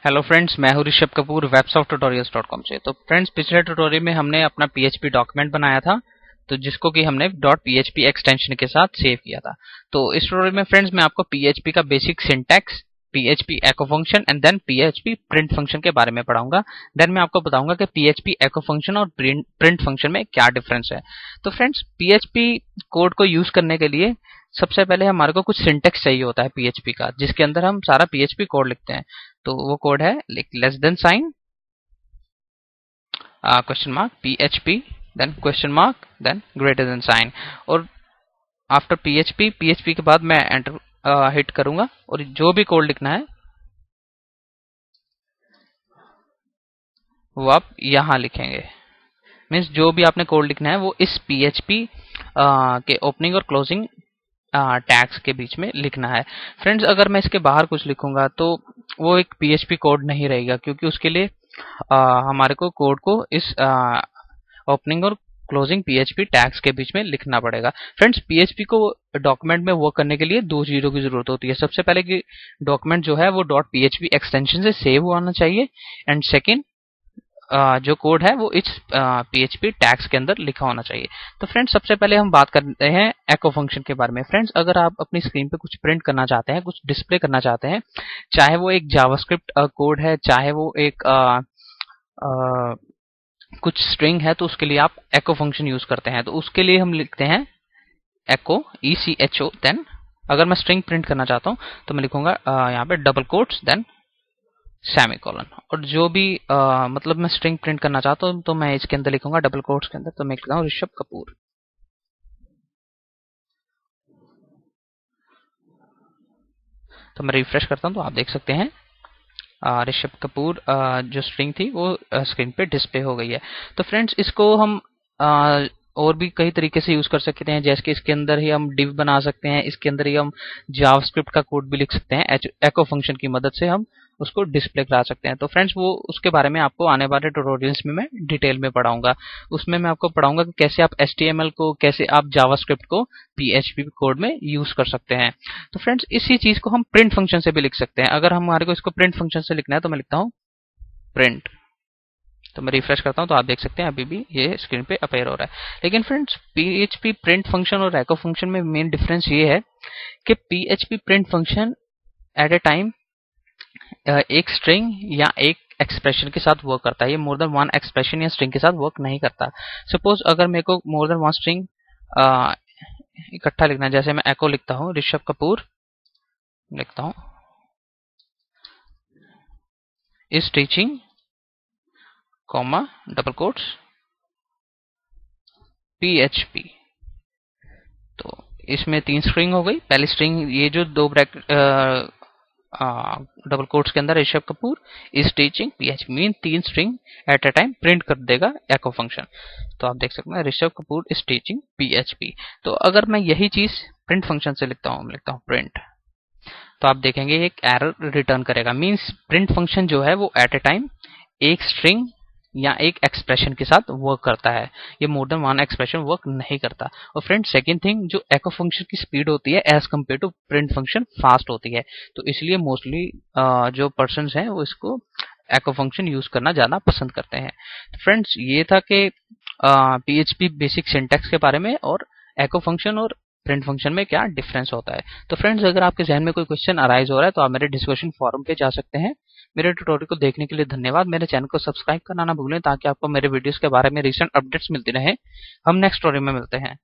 Hello friends, मैं हूं Rishabh Kapoor websofttutorials.com से। तो फ्रेंड्स, पिछले ट्यूटोरियल में हमने अपना पीएचपी डॉक्यूमेंट बनाया था, तो जिसको कि हमने .php एक्सटेंशन के साथ सेव किया था। तो इस ट्यूटोरियल में फ्रेंड्स मैं आपको पीएचपी का basic syntax, PHP echo function and then PHP print function के बारे में पढ़ाऊंगा। देन मैं आपको बताऊंगा कि पीएचपी एको फंक्शन और प्रिंट फंक्शन में क्या डिफरेंस है। तो फ्रेंड्स, पीएचपी कोड को यूज करने के लिए सबसे पहले हमारे को कुछ सिंटैक्स चाहिए होता है पीएचपी का, जिसके अंदर हम सारा पीएचपी कोड लिखते हैं। तो वो कोड है less than sign, question mark, PHP, then question mark, then greater than sign. और आफ्टर पीएचपी के बाद मैं एंटर हिट करूंगा और जो भी कोड लिखना है वो आप यहां लिखेंगे। मीन्स जो भी आपने कोड लिखना है वो इस पीएचपी के ओपनिंग और क्लोजिंग टैग्स के बीच में लिखना है। फ्रेंड्स, अगर मैं इसके बाहर कुछ लिखूंगा तो वो एक पीएचपी कोड नहीं रहेगा, क्योंकि उसके लिए हमारे को कोड को इस ओपनिंग और क्लोजिंग पीएचपी टैग्स के बीच में लिखना पड़ेगा। फ्रेंड्स, पीएचपी को डॉक्यूमेंट में वर्क करने के लिए दो चीजों की जरूरत होती है। सबसे पहले कि डॉक्यूमेंट जो है वो .php एक्सटेंशन से सेव होना चाहिए, एंड सेकेंड जो कोड है वो इस पीएचपी टैग्स के अंदर लिखा होना चाहिए। तो फ्रेंड्स, सबसे पहले हम बात करते हैं एको फंक्शन के बारे में। फ्रेंड्स, अगर आप अपनी स्क्रीन पे कुछ प्रिंट करना चाहते हैं, कुछ डिस्प्ले करना चाहते हैं, चाहे वो एक जावास्क्रिप्ट कोड है, चाहे वो एक कुछ स्ट्रिंग है, तो उसके लिए आप एको फंक्शन यूज करते हैं। तो उसके लिए हम लिखते हैं एको, ECHO। देन अगर मैं स्ट्रिंग प्रिंट करना चाहता हूं तो मैं लिखूंगा यहाँ पे डबल कोट्स, देन सेमीकोलन। और जो भी मतलब मैं स्ट्रिंग प्रिंट करना चाहता हूं तो मैं इसके अंदर लिखूंगा डबल कोट्स के अंदर, तो मैं लिखता हूं ऋषभ कपूर। तो मैं रिफ्रेश करता हूं तो आप देख सकते हैं ऋषभ कपूर जो स्ट्रिंग थी वो स्क्रीन पे डिस्प्ले हो गई है। तो फ्रेंड्स, इसको हम और भी कई तरीके से यूज कर सकते हैं, जैसे कि इसके अंदर ही हम डिव बना सकते हैं, इसके अंदर ही हम जावास्क्रिप्ट का कोड भी लिख सकते हैं। एको फंक्शन की मदद से हम उसको डिस्प्ले करा सकते हैं। तो फ्रेंड्स, वो उसके बारे में आपको आने वाले ट्यूटोरियल्स में मैं डिटेल में पढ़ाऊंगा। उसमें मैं आपको पढ़ाऊंगा कि कैसे आप HTML को, कैसे आप जावास्क्रिप्ट को पीएचपी कोड में यूज कर सकते हैं। तो फ्रेंड्स, इसी चीज को हम प्रिंट फंक्शन से भी लिख सकते हैं। अगर हमारे को इसको प्रिंट फंक्शन से लिखना है तो मैं लिखता हूं प्रिंट। तो मैं रिफ्रेश करता हूं तो आप देख सकते हैं अभी भी ये स्क्रीन पे अपेयर हो रहा है। लेकिन फ्रेंड्स, पीएचपी प्रिंट फंक्शन और एको फंक्शन में मेन डिफरेंस ये है कि PHP print function at A time एक स्ट्रिंग या एक एक्सप्रेशन के साथ वर्क करता है। ये मोर देन वन एक्सप्रेशन या स्ट्रिंग के साथ वर्क नहीं करता। सपोज अगर मेरे को मोर देन वन स्ट्रिंग इकट्ठा लिखना है, जैसे मैं एको लिखता हूं ऋषभ कपूर, लिखता हूं is teaching, comma, double quotes, PHP. तो इसमें 3 स्ट्रिंग हो गई। पहली स्ट्रिंग ये जो दो ब्रैकेट डबल कोट्स के अंदर Rishabh Kapoor is teaching PHP, mean 3 string at a time print कर देगा एको फंक्शन। तो आप देख सकते हैं Rishabh Kapoor is teaching PHP. तो अगर मैं यही चीज प्रिंट फंक्शन से लिखता हूं प्रिंट, तो आप देखेंगे एक एरर रिटर्न करेगा। मीन्स प्रिंट फंक्शन जो है वो एट ए टाइम एक स्ट्रिंग या एक एक्सप्रेशन के साथ वर्क करता है, ये more than one expression work नहीं करता। और फ्रेंड, सेकंड थिंग, जो एको फंक्शन की स्पीड होती है as compare to print function fast होती है। तो इसलिए मोस्टली जो पर्सन्स हैं वो इसको एको फंक्शन यूज करना ज्यादा पसंद करते हैं। फ्रेंड्स, ये था कि पीएचपी बेसिक सिंटैक्स के बारे में और एको फंक्शन और प्रिंट फंक्शन में क्या डिफरेंस होता है। तो फ्रेंड्स, अगर आपके जहन में कोई क्वेश्चन अराइज हो रहा है तो आप मेरे डिस्कशन फोरम पे जा सकते हैं। मेरे ट्यूटोरियल को देखने के लिए धन्यवाद। मेरे चैनल को सब्सक्राइब करना ना भूलें, ताकि आपको मेरे वीडियोस के बारे में रिसेंट अपडेट्स मिलती रहे। हम नेक्स्ट ट्यूटोरियल में मिलते हैं।